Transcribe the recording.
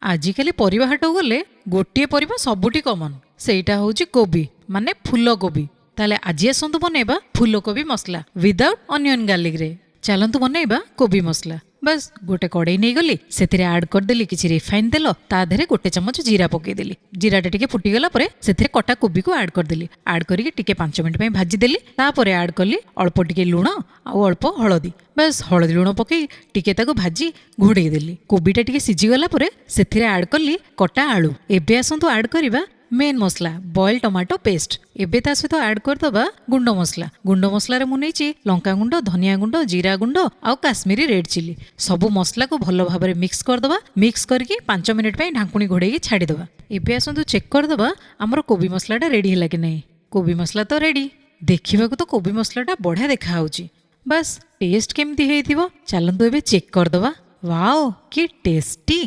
आजिकाली परिबा हाट गले गोटे परिबा सबुठी कॉमन सेटा होची कोबी माने फूल कोबी। ताले आज आसतु बनैबा फूल कोबी मसला विदाउट अनियन गार्लिक रे। चलतु बनैबा कोबी मसला। बस गोटे कड़ई नहीं गली से आड करदेली किसी रिफाइन तेल ता देहरे गोटे चमच जीरा पकईदेली। जीराटा टिके फुटीगला से कटा कोबी को आड करदेली। आड करके टिके 5 मिनट भाजीदेली। तापर आड कली अल्प टिके लुण आउ अल्प हलदी। बस हलदी लुण पकई टिके ताको भाजी घोड़े देली। कोबीटा टिके सिझीगला से आड कली कटा आलू। एबे आसतु आड करिबा मेन मसला बॉयल टमाटो पेस्ट। एबे ता सहित आड करदबा गुंड मसला। गुंड मसला रे मु नेची लंका गुंड धनिया गुंड जीरा गुंड आउ काश्मीरी रेड चिली सबु मसला को भल भाव में मिक्स करदबा। मिक्स करके 5 मिनट ढांकुणी घोड़े छाड़ीदबा। एबे आसतु चेक करदबा आमर कोबी मसलाटा रेडी है कि नहीं। कोबी मसला तो रेडी। देखा तो कोबी मसलाटा बढ़िया देखा होची। बस टेस्ट केमती हेइथिबो चलंतु एबे चेक करदबा। वाओ कि टेस्टी।